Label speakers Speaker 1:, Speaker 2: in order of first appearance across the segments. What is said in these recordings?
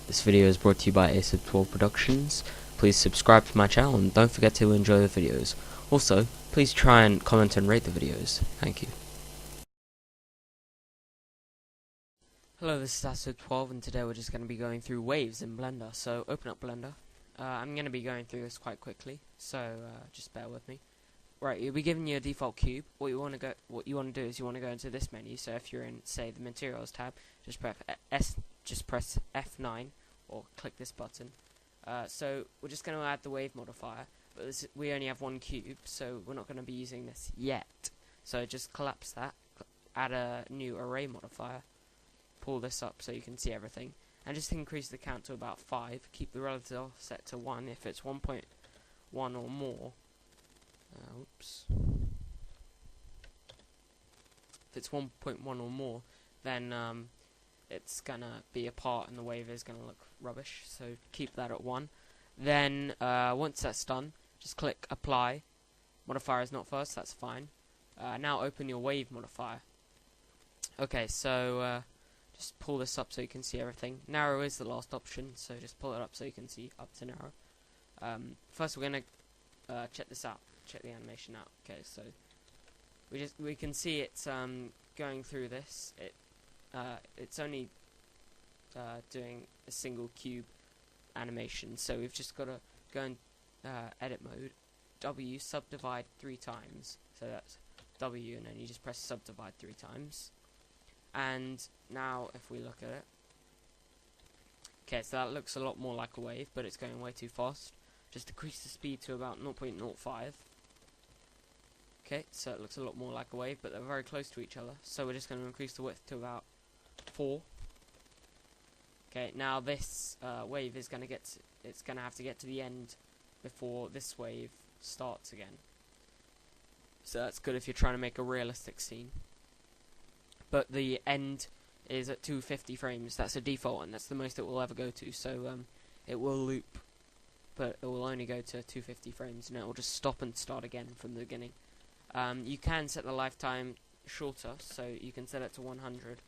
Speaker 1: This video is brought to you by ASIP12 Productions. Please subscribe to my channel and don't forget to enjoy the videos. Also, please try and comment and rate the videos. Thank you. Hello, this is ASIP12 and today we're just going to be going through waves in Blender. So open up Blender. I'm going to be going through this quite quickly, so just bear with me. Right, you'll be given your default cube. What you want to do is you want to go into this menu. So if you're in, say, the Materials tab, just press F9 or click this button. So we're just going to add the wave modifier, but we only have one cube, so we're not going to be using this yet. So just collapse that, add a new array modifier, pull this up so you can see everything, and just increase the count to about 5. Keep the relative offset to 1. If it's 1.1 or more, if it's 1.1 or more, then it's gonna be apart and the wave is gonna look rubbish, so keep that at 1. Then once that's done, just click apply. Modifier is not first, that's fine. Now open your wave modifier. Okay, so just pull this up so you can see everything. Narrow is the last option, so just pull it up so you can see up to narrow. First we're gonna check this out, check the animation out. Okay, so we can see it's going through this. It's only doing a single cube animation, so we've just got to go in edit mode, W, subdivide 3 times, so that's W, and then you just press subdivide 3 times. And now if we look at it, okay, so that looks a lot more like a wave, but it's going way too fast. Just decrease the speed to about 0.05. Okay, so it looks a lot more like a wave, but they're very close to each other, so we're just going to increase the width to about 4. Okay, now this wave is going to have to get to the end before this wave starts again. So that's good if you're trying to make a realistic scene. But the end is at 250 frames. That's a default, and that's the most it will ever go to. So it will loop, but it will only go to 250 frames, and it will just stop and start again from the beginning. You can set the lifetime shorter, so you can set it to 100,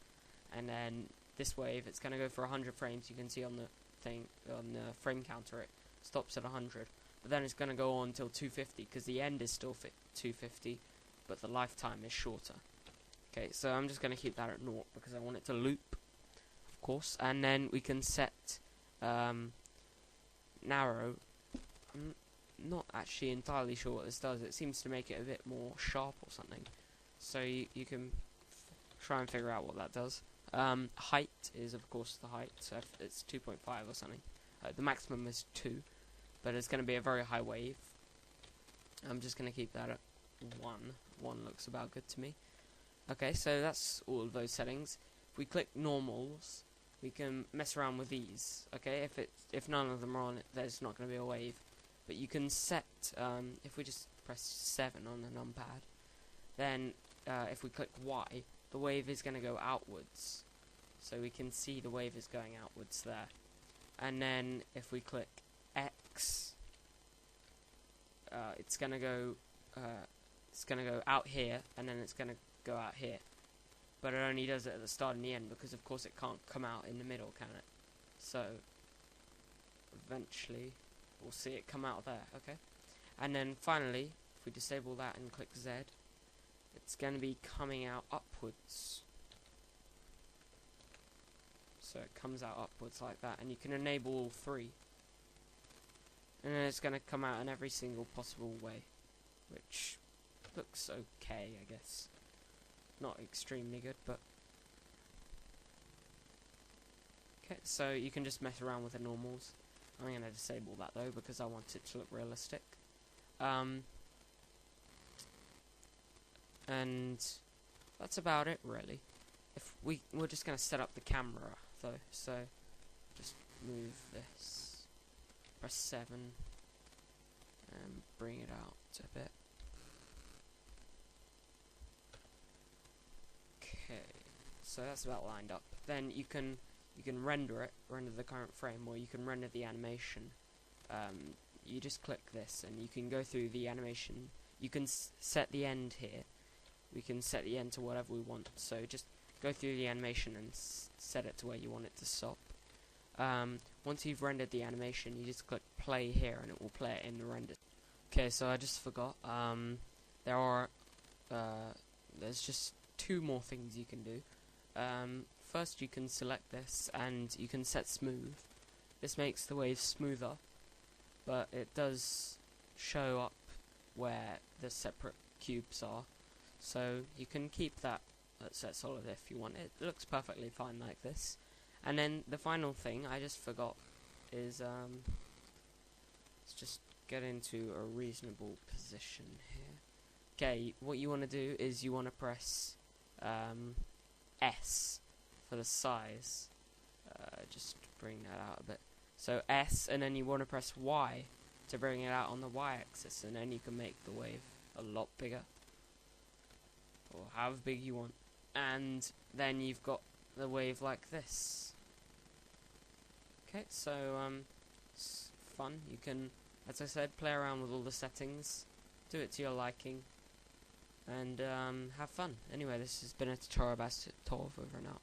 Speaker 1: and then this wave, it's going to go for 100 frames. You can see on the thing, on the frame counter, it stops at 100, but then it's going to go on until 250, because the end is still 250, but the lifetime is shorter. Okay, so I'm just going to keep that at 0, because I want it to loop, of course, and then we can set narrow. I'm not actually entirely sure what this does. It seems to make it a bit more sharp or something, so you can try and figure out what that does. Height is of course the height, so if it's 2.5 or something. The maximum is 2, but it's going to be a very high wave. I'm just going to keep that at 1. 1 looks about good to me. Okay, so that's all of those settings. If we click normals, we can mess around with these. Okay, if none of them are on it, there's not going to be a wave. But you can set, if we just press 7 on the numpad, then if we click Y, the wave is going to go outwards. So we can see the wave is going outwards there. And then if we click X, it's going to go out here, and then it's going to go out here. But it only does it at the start and the end, because of course it can't come out in the middle, can it? So eventually we'll see it come out there. Okay, and then finally, if we disable that and click Z, it's going to be coming out upwards. So it comes out upwards like that, and you can enable all 3, and then it's going to come out in every single possible way, which looks okay, I guess. Not extremely good, but okay. So you can just mess around with the normals. I'm going to disable that though, because I want it to look realistic. And that's about it, really. If we're just going to set up the camera though, so just move this, press 7, and bring it out a bit. Okay, so that's about lined up. Then you can render the current frame, or you can render the animation. You just click this, and you can go through the animation. You can set the end here. We can set the end to whatever we want. So just go through the animation and set it to where you want it to stop. once you've rendered the animation, you just click play here and it will play it in the render. Okay, so I just forgot, there's just two more things you can do. First you can select this and you can set smooth. This makes the waves smoother, but it does show up where the separate cubes are, so you can keep that at set solid if you want. It looks perfectly fine like this. And then the final thing I just forgot is let's just get into a reasonable position here. Okay, what you want to do is you want to press S for the size. Just bring that out a bit. So S, and then you want to press Y to bring it out on the Y-axis, and then you can make the wave a lot bigger, or however big you want. And then you've got the wave like this. Okay, so it's fun. You can, as I said, play around with all the settings, do it to your liking, and have fun. Anyway, this has been a tutorial about Tov, over and out.